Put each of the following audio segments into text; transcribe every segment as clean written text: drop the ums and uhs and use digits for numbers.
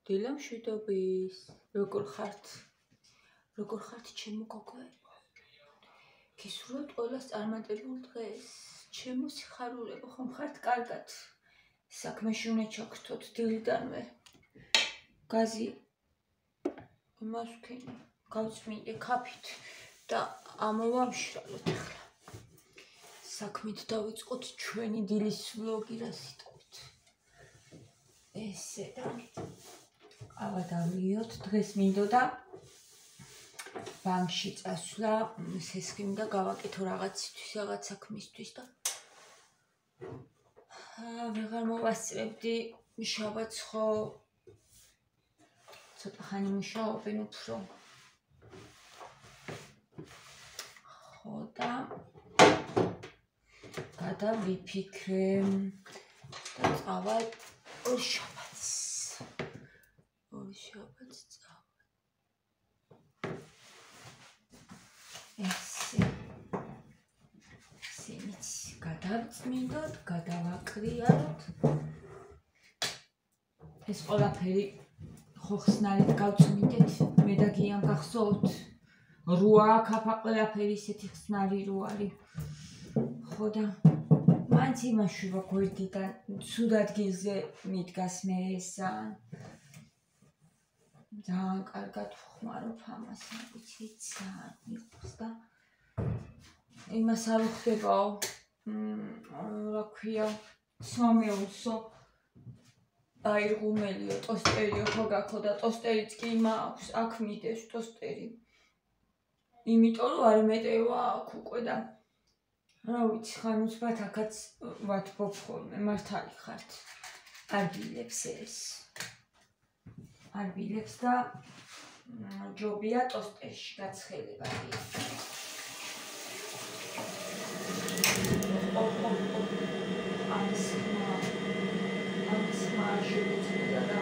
დილა მშვიდობის. როგორ ხართ? როგორ ხართ ჩემო გოგოებო? გისურვებთ ყველას წარმატებულ დღეს. ჩემო სიხარულებო, ხომ ხართ კარგად? საქმეში უნდა ჩაგრთოთ დილიდანვე. გაზი იმას ვქენი, გავწმინდე ქაფით და ამოვამშრალოთ ახლა. საქმით დავიწყოთ ჩვენი დილის ვლოგი, რა სიტყვით. ესე და ავადავლიოთ, დღეს მინდოდა ბანკში წასვლა, სესხიმდა გავაკეთო რაღაცისთვის, რაღაც საქმისთვის და ვეღარ მოვასწრებდი, შაბათს ხო ცოტა ხანი მუშაობენ უფრო. ხო და გადავიფიქრე და წავალ ორ შაბათს. ორ შაბათს წავალ. ესენიც გადავწმინდოთ, გადავაკრიაროთ. ეს ყველაფერი ხო ხსნარით გავწმინდეთ, მე და გიამ გახსოვთ. როა ქაფა ყველაფერი ისეთი ხსნარი რო არის. ხო და მაინც იმაში ვარ გვერდიდან, ცუდ ადგილზე მიდგას მე ესა. ძალიან კარგად ვხმარობ ამას, ვიცი, ძალიან მიყვარს და იმას არ ვხდებაო, რა ქვია, სამეულსო აირღუმელიო, ტოსტერიო ხო გაქო და ტოსტერიც კი მაქვს, აქ მიდეს ტოსტერი. იმიტომ რომ არ მეტევა აქ უკვე და რა ვიცი, ხანუცბად აქაც ვათბობ ხოლმე, მართალი ხართ. არ გილებს ეს. არ გილებს და ჯობია ტოსტერში გაცხელება. ამისმა შევიწია და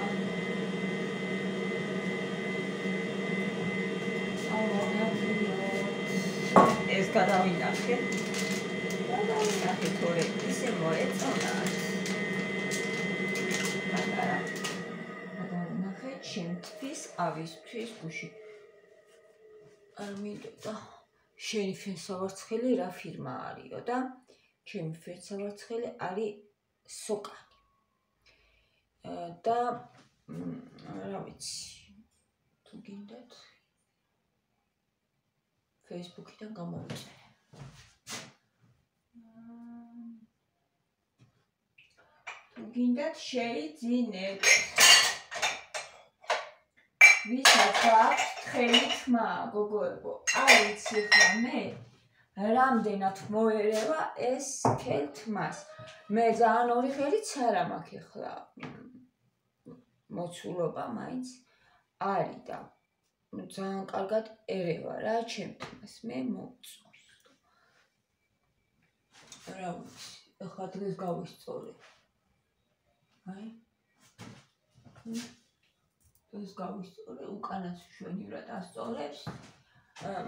ეს გადავინახე. გადავინახე თორე ისე მოეწონათ. გადავინახე ჩემთვის, ავისთვის გუში. არ მინდოდა შენი ფენსავარცხელი რა ფირმა არისო და ჩემი ფენსავარცხელი არის სოკანი. და რა ვიცი, თუ გინდათ Facebook-იდან გამოვიწერე. თუ გინდათ შეიძინეთ. ვისაც აქვს თხელი ხმა, გოგოებო, არ ვიცი ხა მე რამდენად მოერევა ეს ქელთმას. მე ძალიან ორი ხელიც არ მაქვს ახლა. მოცულობა მაინც არის და ძალიან კარგად ერევა რა ჩემთმას. მე მოვწონს. რა ვიცი, ახლა დღეს გავისწორე. აი. ეს გავისწორე, უკანაც შვენივრად ასწორებს.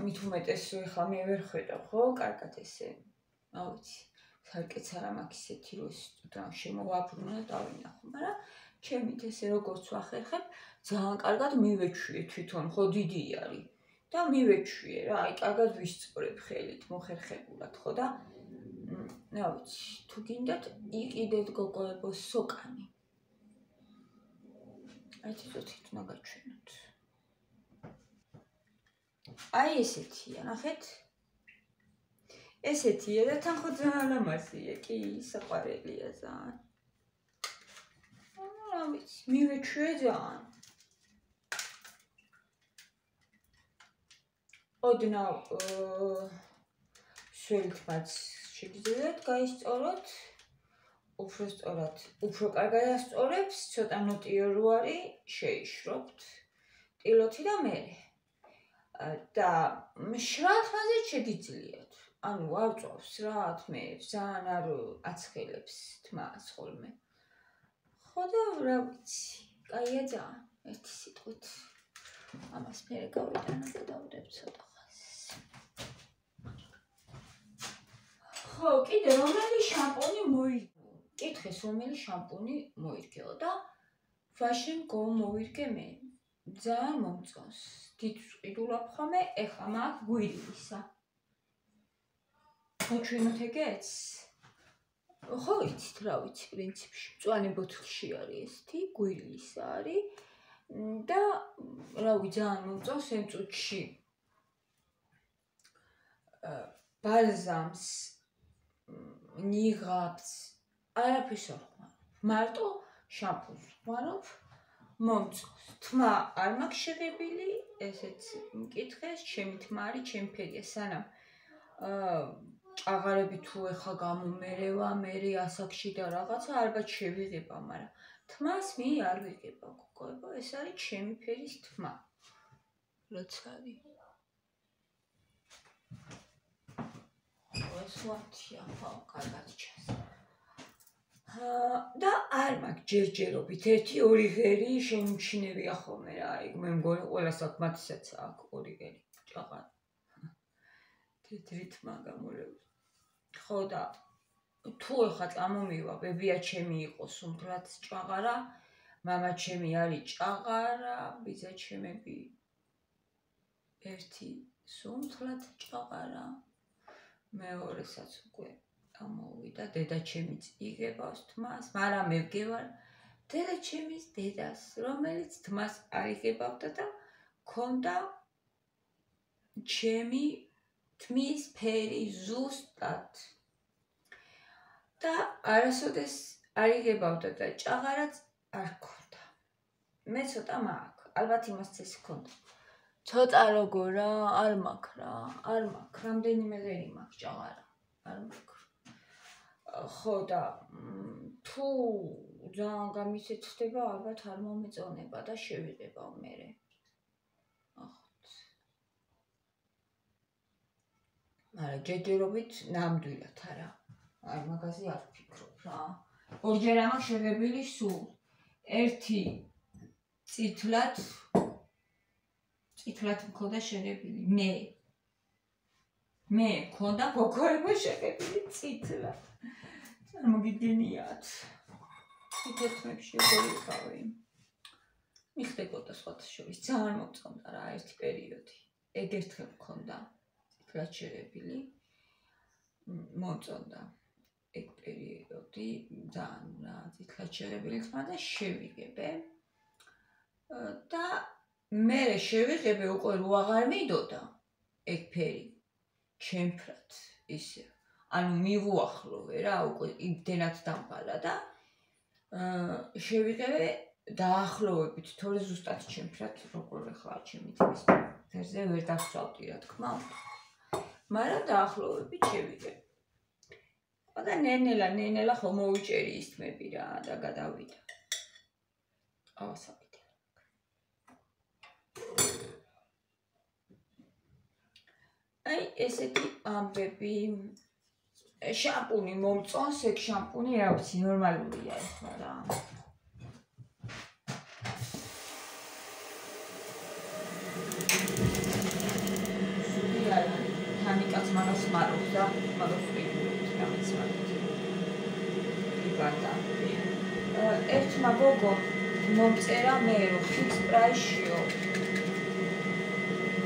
მით უმეტეს ახლა მე ვერ ხედავ, ხო? კარგად ესე. რა ვიცი, სარკეც არ მაქვს ისეთი რომ შემოვაბრუნო და დავინახო, მაგრამ ჩემით ესე როგორც ვახერხებ, ძალიან კარგად მივეჩვიე თვითონ, ხო დიდი არის. და მივეჩვიე რა, აი კარგად ვისწორებ ხელით, მოხერხებულად, ხო და რა ვიცი, თუ გინდათ იყიდეთ გოგოებო სოკანი. აი ცოტით მაგაჩვენოთ. აი ესეთია, ნახეთ. ესეთია და თან ხო ძალიან ლამაზია, კი, საყვარელია ძალიან. რა ვიცი, მივეჩვიე ძალიან. ოდნავ სველთმაც შეგიძლიათ გაისწოროთ. უფრო სწორად, უფრო კარგად ასწორებს, ცოტა ნოტიო რო არის, შეიშრობთ. ტილოთი და მერე. და მშრალ ხაზით შეგიძლიათ. ანუ არ წვავს რა თმეებს, ძალიან არ აცხელებს თმას ხოლმე. ხო და რა ვიცი, კაია ძალიან, ერთი სიტყვით. ამას მერე გავიტანო და დავდებ ცოტა ხაზს. ხო, კიდე რომელი შამპუნი კითხეს, რომელი შამპუნი მოირგეო და Fashion მოვირგე მე. ძალიან მომწონს. დიდს ვყიდულობ ხოლმე, ეხლა მაგ გვირილისა. ხო ჩვენოთ ეგეც? ხო იცით რა ვიცი პრინციპში. მწვანე ბოთლში არის ესეთი, გვირილისა არის და რავი ძალიან მომწონს ამ წუთში. ბალზამს, ნიღაბს, არაფერს არ ხმარობ. მარტო შამპუნს ხმარობ. მომწონს. თმა არ მაქვს შეღებილი, ესეც მკითხეს, ჩემი თმა არის, ჩემი ფერია, სანამ ჭაღარები თუ ეხა გამომერევა, მერე ასაკში და რაღაცა ალბათ შევიღება, მაგრამ თმას მე არ ვიღება, გოგოებო, ეს არის ჩემი ფერის თმა. რაც არის. ეს ვათია, ხო, კარგად ჩანს. და არ მაქვს ჯერჯერობით 1-2 ღერი შემჩნევია ხოლმე რა, იქ მე მგონი ყველა საკმათისაც აქვს 2 ღერი ჭაღარი. თეთრი თმა გამოლევი. ხო და თუ ეხა წამომივა, ბებია ჩემი იყოს უმღლად ჭაღარა, მამა ჩემი არის ჭაღარა, ბიძა ჩემები ერთი უმღლად ჭაღარა, მეორესაც უკვე გამოვიდა, დედა ჩემიც იგებავს თმას, მაგრამ მე ვგევარ დედა ჩემის დედას, რომელიც თმას არ იგებავდა და ქონდა ჩემი თმის ფერი ზუსტად. და არასოდეს არ იგებავდა და ჭაღარაც არ ქონდა. მე ცოტა მაქვს, ალბათ იმას ეს ქონდა. ცოტა როგორ რა, არ მაქვს რა, არ მაქვს, რამდენიმე ღერი მაქვს ჭაღარა, არ მაქვს. ხო და თუ ძალიან გამისეცდება, ალბათ არ მომეწონება და შევიღებავ მერე. ახოთ. მაგრამ ჯერჯერობით ნამდვილად არა. აი მაგაზე არ ვფიქრობ რა. ორჯერ ამაქვს შეღებილი სულ. ერთი წითლად მქონდა შეღებილი. მე მქონდა გოგოებო შეღებილი წითლად. წარმოგიდგენიათ. თითქმის როგორი ვიყავი. მიხდებოდა სხვათა შორის. ძალიან მომწონდა რა ერთი პერიოდი. ეგ ერთხელ მქონდა წითლად შეღებილი. მომწონდა. ეგ პერიოდი ძალიან რა წითლად შეღებილი ხმა და შევიღებე. და მე შევიღებე უკვე რო აღარ მიდოდა ეგ ფერი. ჩემფრად ისე. ანუ მივუახლოვე რა, უკვე იმდენად დამყარა და შევიღებე დაახლოებით, თორე ზუსტად ჩემფრად როგორ ახლა ჩემი თმის ფერზე ვერ დავსვავდი რა თქმა უნდა. მაგრამ დაახლოებით შევიღებე. და ნენელა ხო მოვიჭერი ის თმები რა და გადავიდა. ავასაკეთე. აი ესეთი ამბები. შამპუნი მომწონს, ეგ შამპუნი რა ვიცი, ნორმალურია ახლა რა. თანიკაც მაგას მარობს და მაგას ვიყურებთ რამეც მაგით. იბანდა. ერთმა გოგომ მომწერა მე რომ ფიქს პრაისშიო.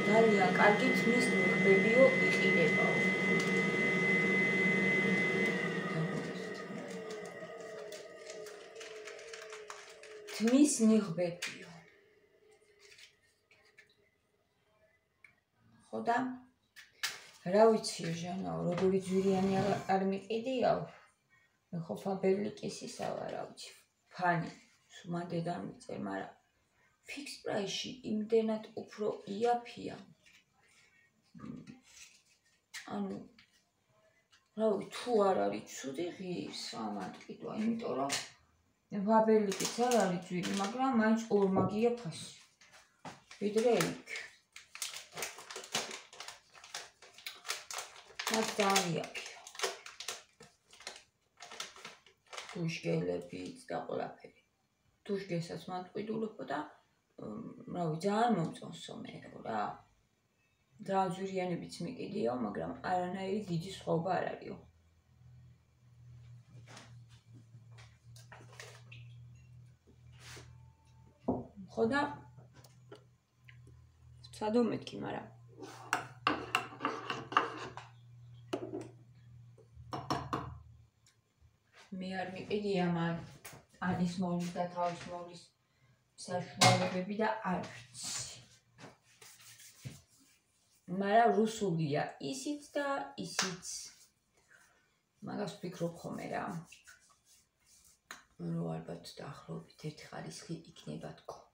ძალიან კარგი თმის ნიღბებიო იყიდებაო. თმის ნიღბებიო. ხო და რა ვიციო ჟანაო, როგორი ძვირიანი არ მიყიდიაო. მე ხო ფაბერლიკის ისავა რა ვიცი. ფანი, სუმა დედამ მიწერ, მაგრამ ფიქს პრაისში იმდენად უფრო იაფია. ანუ რა ვიცი, თუ არ არის ცუდი ღირს ამათ ყიდვა, იმიტომ რომ ფაბერლიკის არ არის ძვირი, მაგრამ მაინც ორმაგია ფასი. ვიდრე იქ. მას ძალიან იაფია. დუშგელებიც და ყველაფერი. დუშგესაც მან ყიდულობ და რა ვიცი, ძალიან მომწონსო მე რა. ძალიან ძვირიანებიც მიყიდიაო, მაგრამ არანაირი დიდი სხვაობა არ არისო. ხო და ვცადო მეთქი, მაგრამ მე არ მიყიდია მან ანის მოვლის და თავის მოვლის საშუალებები და არ ვიცი. მაგრამ რუსულია ისიც და ისიც. მაგას ვფიქრობ ხოლმე რა. რომ ალბათ დაახლოებით ერთი ხარისხი იქნება თქო.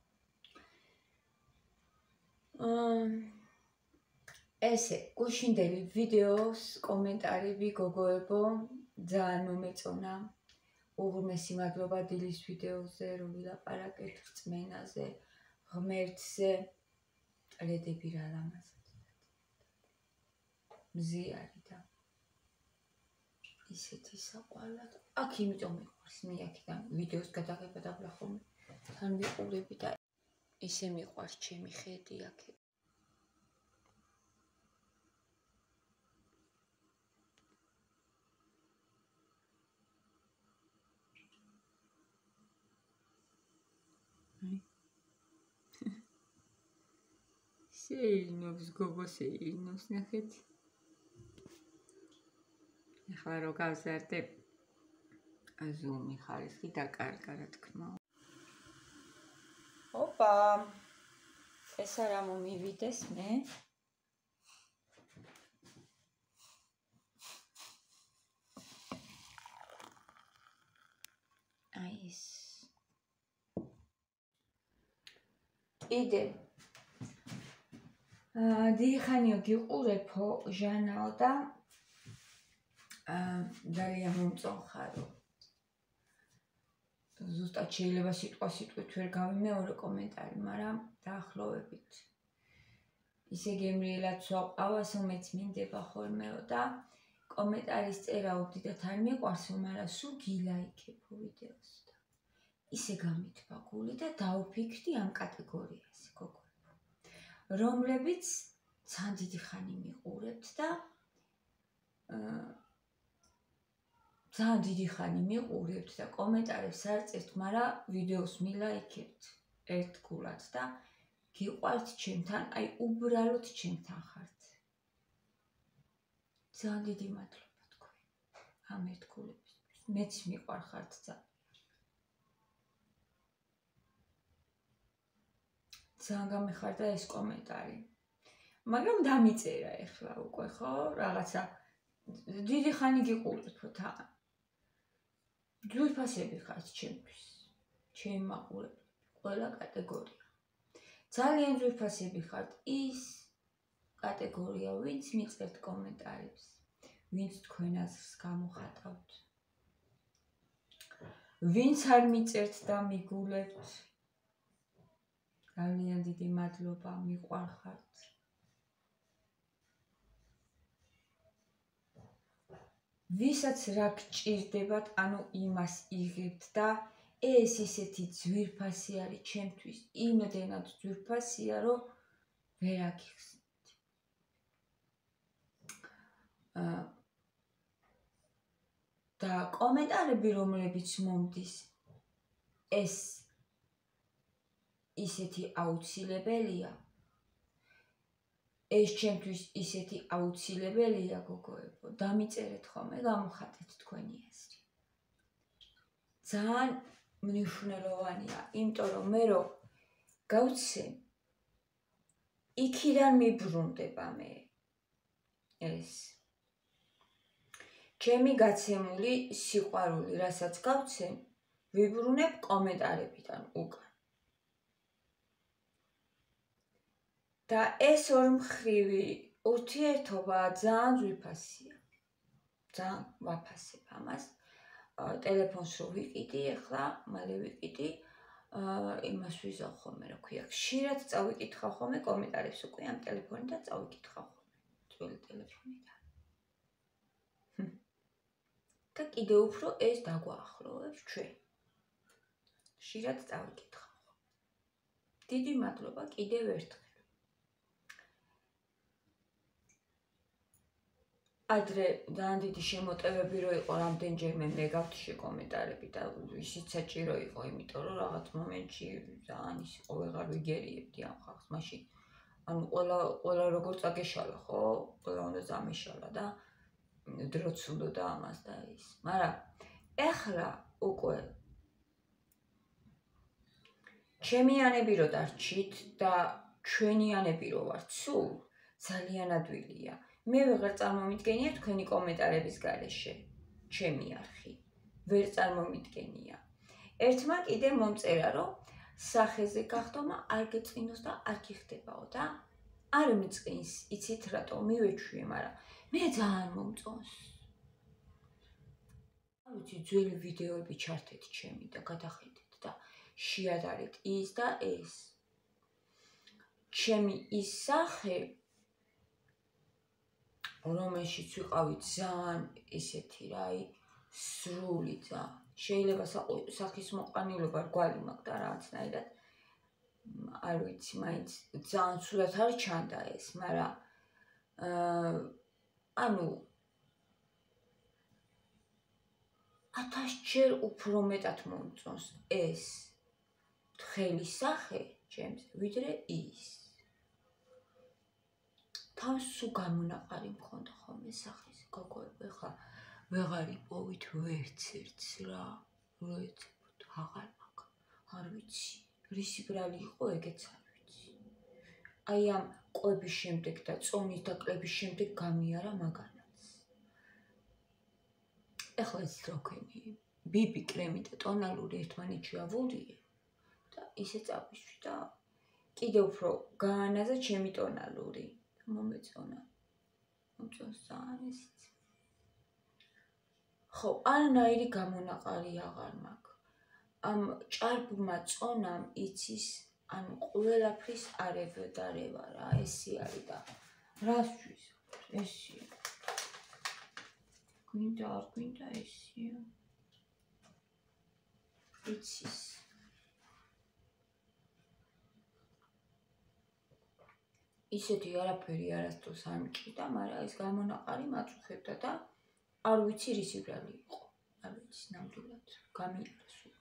ესე, გუშინდელი ვიდეოს კომენტარები გოგოებო ძალიან მომეწონა. უღრმესი მადლობა დილის ვიდეოზე, რომ ვილაპარაკეთ რწმენაზე, ღმერთზე, ტრედები რა ლამაზად. მზიარი და ისეთი საყვარლად. აქ იმიტომ მიყვარს მე აქედან ვიდეოს გადაღება დავლა ხოლმე. თან ვიყურები და ისე მიყვარს ჩემი ხედი აქეთ. შეილინობს გოგო შეილინობს ნახეთ. ახლა რო გავზარდებ ზუმი ხარისხი დაკარგა რა თქმა უნდა. ოპა. ეს არა მომივიდეს მე. აი ეს. კიდე დიდი ხანია გიყურებო ჟანაო და ძალიან მომწონხარო. ზუსტად შეიძლება სიტყვით ვერ გავიმეორო კომენტარი, მაგრამ დაახლოებით. ისე გემრიელად ვაყავასო მეც მინდება ხოლმეო და კომენტარის წერაო დიდად არ მიყვარსო, მაგრამ სულ გილაიქებო ვიდეოს და ისე გამითბა გული და დავფიქრდი ამ კატეგორიაზე გოგოებო. რომლებიც ძალიან დიდი ხანი მიყურებთ და ძალიან დიდი ხანი მიყურებთ და კომენტარებს არ წერთ, მაგრამ ვიდეოს მილაიქებთ ერთგულად და გიყვართ ჩემთან, აი უბრალოდ ჩემთან ხართ. ძალიან დიდი მადლობა თქვენ ამ ერთგულებისთვის. მეც მიყვარხართ ძალიან. ძალიან გამეხარდა ეს კომენტარი. მაგრამ დამიწერა ეხლა უკვე ხო, რაღაცა დიდი ხანი გიყურებო თან. ძვირფასები ხართ ჩემთვის. ჩემი მაყურებლები, ყველა კატეგორია. ძალიან ძვირფასები ხართ ის კატეგორია, ვინც მიწერთ კომენტარებს, ვინც თქვენ აზრს გამოხატავთ. ვინც არ მიწერთ და მიგულებთ. ძალიან დიდი მადლობა, მიყვარხართ. ვისაც რა გჭირდებათ, ანუ იმას იღებთ და ეს ისეთი ძვირფასი არის ჩემთვის, იმდენად ძვირფასია, რომ ვერ აგიხსნით. და კომენტარები, რომლებიც მომდის, ეს ისეთი აუცილებელია. ეს ჩემთვის ისეთი აუცილებელია გოგოებო, დამიწერეთ ხოლმე, გამოხატეთ თქვენი აზრი. ძალიან მნიშვნელოვანია, იმიტომ რომ მე რო გავცემ, იქიდან მიბრუნდება მე ეს. ჩემი გაცემული სიყვარული, რასაც გავცემ, ვიბრუნებ კომენტარებიდან უკან. და ეს ორმხრივი ურთიერთობა ძალიან ძვირფასია. ძალიან ვაფასებ ამას. ტელეფონს რო ვიყიდი, ახლა მალე ვიყიდი, იმას ვიზავ ხოლმე, რა ქვია, ხშირად წავიკითხავ ხოლმე კომენტარებს უკვე ამ ტელეფონიდან წავიკითხავ ხოლმე, ძველი ტელეფონიდან. და კიდევ უფრო ეს დაგვაახლოვებს ჩვენ. ხშირად წავიკითხავ ხოლმე. დიდი მადლობა კიდევ ერთხელ. ადრე ძალიან დიდი შემოტევები რო იყო, რამდენჯერმე მეგავთში კომენტარები და ისიც საჭირო იყო, იმიტომ რომ რაღაც მომენტში ძალიან ის იყო, ვეღარ ვიგერიებდი ამ ხალხს, მაშინ ანუ ყველა როგორ წაგეშალა, ხო? ყველა უნდა წამეშალა და დროც უნდა ამას და ის. მაგრამ ეხლა უკვე ჩემიანები რო დარჩით და ჩვენიანები რო ვართ სულ, ძალიან ადვილია. მე ვეღარ წარმომიდგენია თქვენი კომენტარების გარეშე, ჩემი არხი. ვერ წარმომიდგენია. ერთმა კიდე მომწერა, რომ სახეზე გახდომა არ გეწყინოს და არ გიხდებაო და არ მიწყინს, იცით რატო მივეჩვიე, მაგრამ მე ძალიან მომწონს. ვიცი, ძველი ვიდეოები ჩართეთ ჩემი და გადახედეთ და შეადარეთ ის და ეს. ჩემი ის სახე რომელშიც ვიყავი ძალიან ესეთი რა, სრული ძალიან. შეიძლება სახის მოყვანილობა რგვალი მაქვს და რაღაცნაირად არ ვიცი, მაინც ძალიან სულად არ ჩანდა ეს, მაგრამ ანუ 1000-ჯერ უფრო მეტად მომწონს ეს თხელი სახე ჩემს, ვიდრე ის. თავს სულ გამონაყარი მქონდა ხოლმე სახის გოგოები, ხა ვეღარ იპოვით ვერც ერთს რა, რო ეცებოთ, აღარ მაქვს, არ ვიცი, რისი ბრალი იყო, ეგეც არ ვიცი. აი ამ ყვების შემდეგ და წონის დაკლების შემდეგ გამიარა მაგანაც. ეხლა ეს როქენი, ბიბი, კრემი და ტონალური ერთმანეთში ავურიე და ისე წავიშვი და კიდე უფრო გაანაზა ჩემი ტონალური. მომეწონა. მომწონს ძალიან ესიც. ხო, არანაირი გამონაყარი აღარ მაქვს. ამ ჭარბმა წონამ იცის, ანუ ყველაფრის არევდარევა რა, ესი არის და რასთვის ესია. გვინდა არ გვინდა ესია. იცის. ისეთი არაფერი არასდროს არ მჭირდა, მაგრამ ეს გამონაყარი მაწუხებდა და არ ვიცი რისი ბრალი იყო. არ ვიცი ნამდვილად. გამიარა სულ.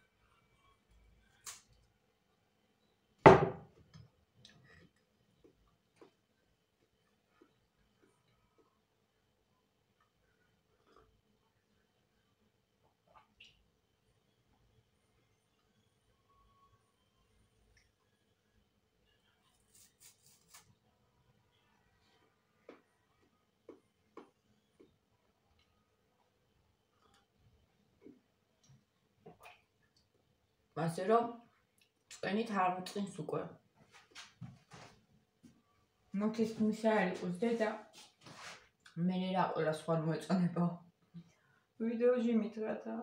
ასე რომ წვენით არ მწყინს უკვე. მოთის მისა არ იყოს დედა. მე რა ყველა სხვა მოეწონება. ვიდეოში მითხრათა.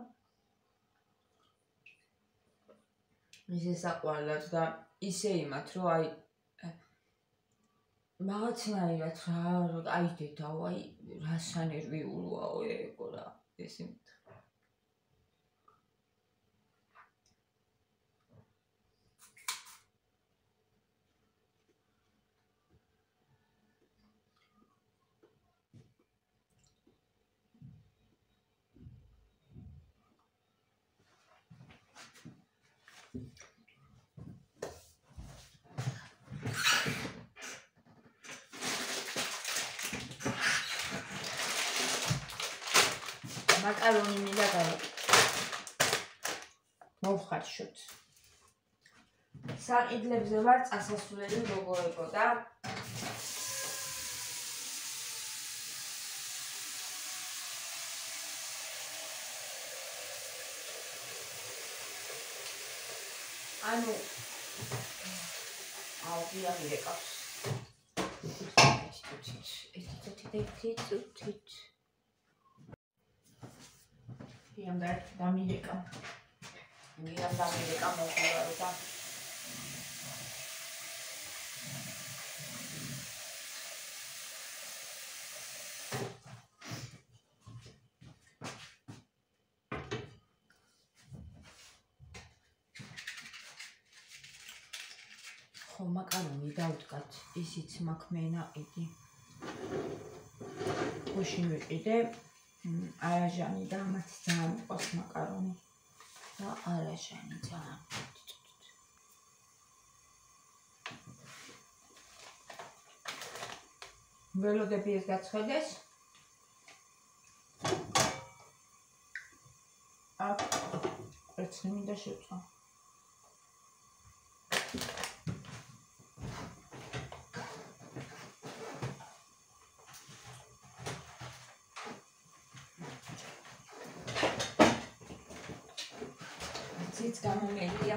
ისე საყვარლად და ისე იმათ, რომ აი რაღაცნაირად რა, აი დედაო, აი რა სანერვიულოაო ეგო რა, ესე მაკარონი მინდა მოვხარშოთ. საყიდლებზე ვარ წასასვლელი როგორ და ანუ აუგია მიყავს. ეს Iam dat d'America. Iam d'America molto da. ხო, მაკარონი დავდგათ, ისიც მაქვს მე ნაყიდი. გუშინ ვიყიდე არაჟანი და ამათ ძალიან მყავს მაკარონი და არაჟანი ძალიან ველოდები ეს გაცხედეს აქ კვერცხი მინდა შევწვა It's გამომელია.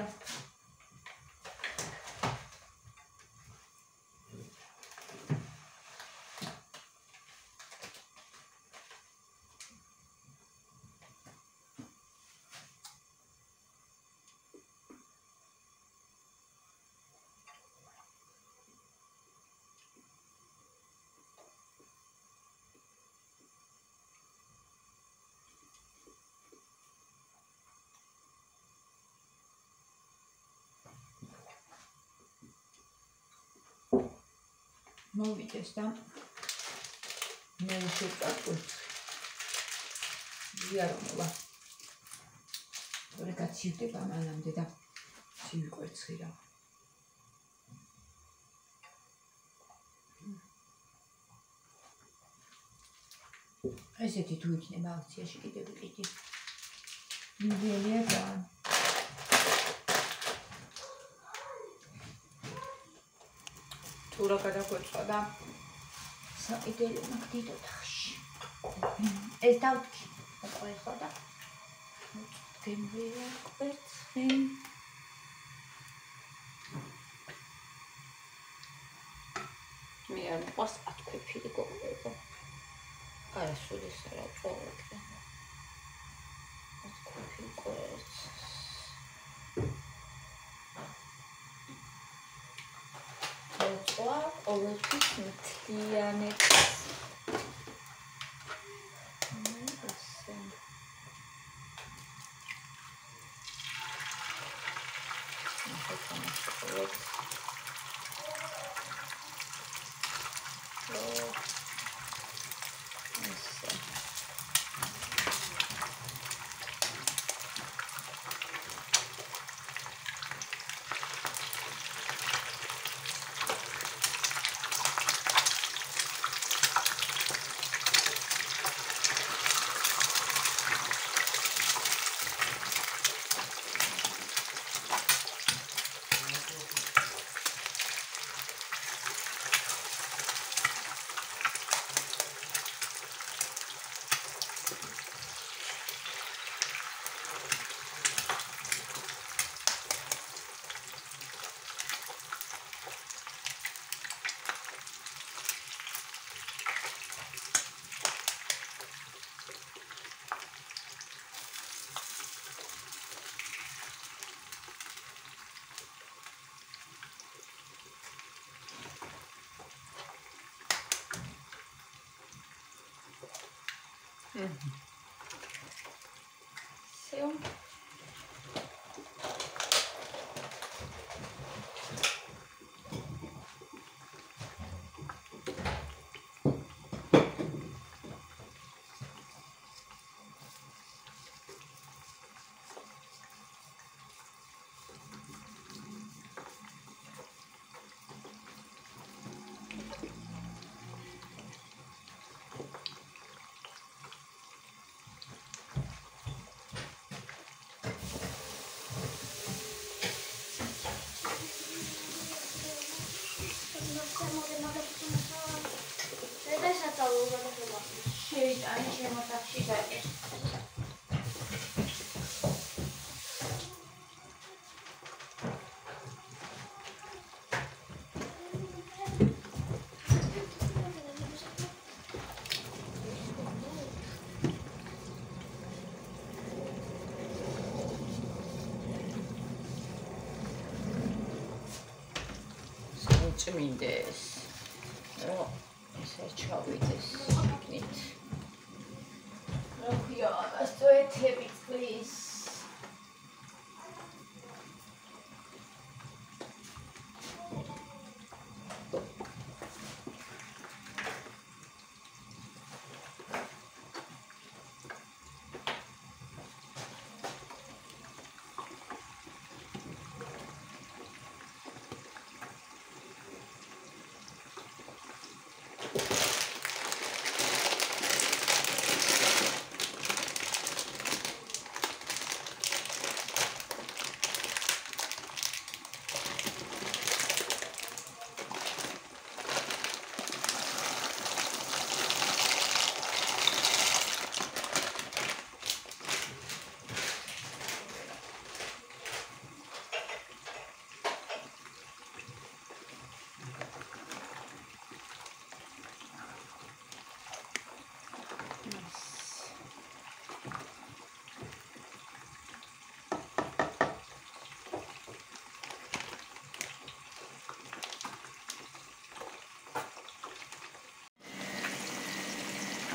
მოვიდეს და მე შევწყვეტ. ზიარონება. ორე გაცივდება მანამდე და შევიყვერცხი რა. ესეთი თუ იქნება აქციაში კიდე ვიყიდი. მიგელია და თურა გადაგვეწყდა და საიდელი მაგდიდო თახში. ეს დავთქი. მოყვეხო და გემბია კვერცხი. მე არ მყავს ათქვეფილი გოგოება. არა სულის არა წოვაკრა. ათქვეფილი კვერცხი. ყოველთვის მთლიანად Все. წმინდეს. რომ ესე ჩავიდეს იქნით. როხია, ასწოეთები please.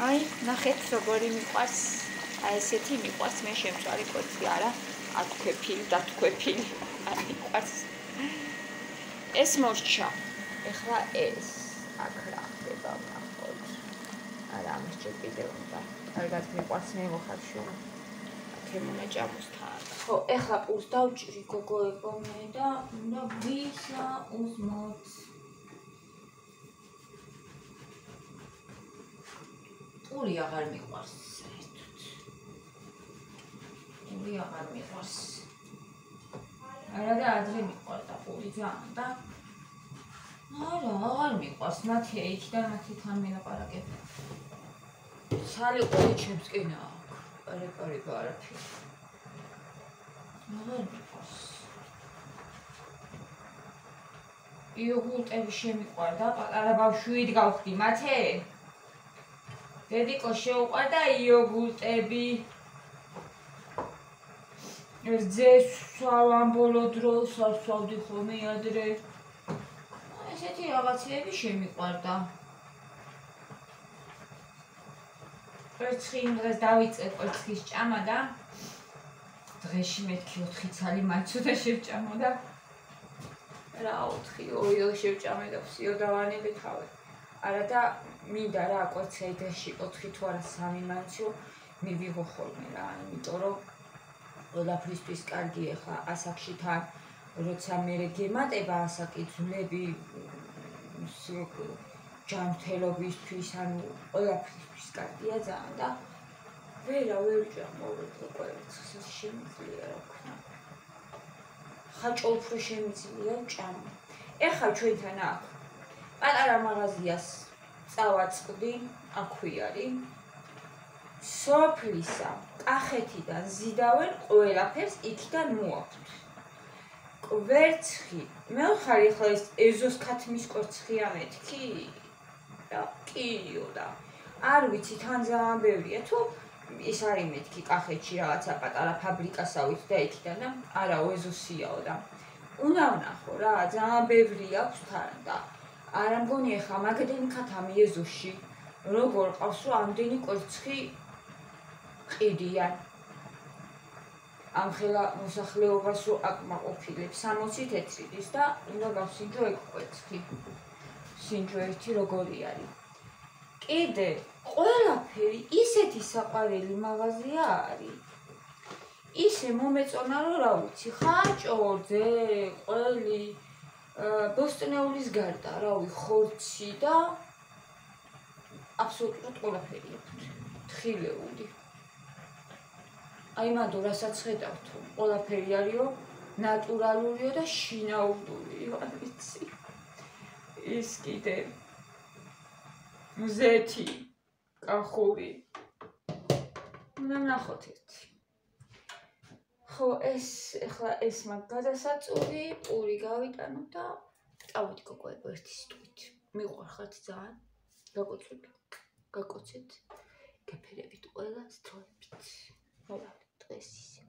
აი, ნახეთ როგორი მიყვარს. აი ესეთი მიყვარს მე შემწვარი კოც არა. ათქვეფილი, დათქვეფილი. აი მიყვარს. ეს მოსჩა. ეხლა ეს აქ რა ხდება ნახოთ. არა, ამის ჯერ კიდევ უნდა. კარგად მიყვარს მე მოხარშულა. ემონა ჭამოსთან. ხო, ეხლა პულს დავჭრი გოგოებო მე და უნდა ვისა უსმოთ. პული აღარ მიყვარს საერთოდ. პული აღარ მიყვარს. არა და ადრე მიყვარდა პული ძალიან და არა, აღარ მიყვარს. მათი იქიდან მათთან მინაპარაკებ. სალი ყოლი ჩემს კენა. პარიპარიბა არაფერი. აღარ მიყვარს. იოგურტები შემიყვარდა, პატარა ბავშვით გავხდი მათე. დედიკო შეუყვარდა იოგურტები. ეს ძესვავან ბოლო დროს ასვავდი ხოლმე ადრე. ესეთი რაღაცეები შემიყვარდა. კვერცხი იმ დღეს დავიწყე კვერცხის ჭამა და დღეში მეთქი 4 ცალი მაჩუდა შევჭამო და რა 4 შევჭამე და ვსიო დავანები თავი. არა და მინდა რა კვერცხი დღეში 4 თუ არა 3 მაჩუ მივიღო ხოლმე რა, იმიტომ რომ ყველაფრისთვის კარგი ახლა ასაკში თან როცა მე გემატება ასაკი ძვლები ჯანმრთელობისთვის ანუ ყველაფრისთვის კარგია ძალიან და ვერ ჭამ კვერცხს შემიძლია რა ვქნა. ხაჭო უფრო შემიძლია ჭამ. ეხლა ჩვენთან აქ პატარა მაღაზიას წავაწყდი, აქვე არის. სოფლისა, კახეთიდან ზიდავენ ყველაფერს იქიდან მოაქვთ. კვერცხი, მე ვხარ ახლა ეს ეზოს ქათმის კვერცხია მეთქი? და კიო და არ ვიცი თან ძალიან ბევრია თუ ის არის მეთქი კახეთში რაღაცა პატარა ფაბრიკასავით და იქიდან და არა ეზოსიაო და უნდა ვნახო რა ძალიან ბევრი აქვს თან და არა მგონი ახლა მაგდენი ქათამი ეზოში როგორ ყავს რომ ამდენი კვერცხი ყიდიან ამ ხელა მოსახლეობას რო აკმაყოფილებს 60 თეთრიდის და უნდა გავსინჯო ეგ კვერცხი. სინჯო ერთი როგორი არის. კიდე ყველაფერი ისეთი საყვარელი მაღაზია არის. ისე მომეწონა რომ რა ვიცი, ხაჭორზე, ყველი, ბოსტნეულის გარდა, რა ვიცი, ხორცი და აბსოლუტურად ყველაფერი აქვს. თხილეული. აი მანდ რასაც ხედავთ, ყველაფერი არისო, ნატურალურიო და შინაურიო, არ ვიცი. ის კიდე ზეთი, კახური. უნდა ვნახოთ ერთი. ხო, ეხლა ეს მაგ გადასაწური, პური გავიტანო და წავედი გოგოებო ერთი სიტყვით. მიყვარხართ ძალიან. გაკოცეთ. გაფერებით ყველა სტროებით. მოვალი დღეს ისე.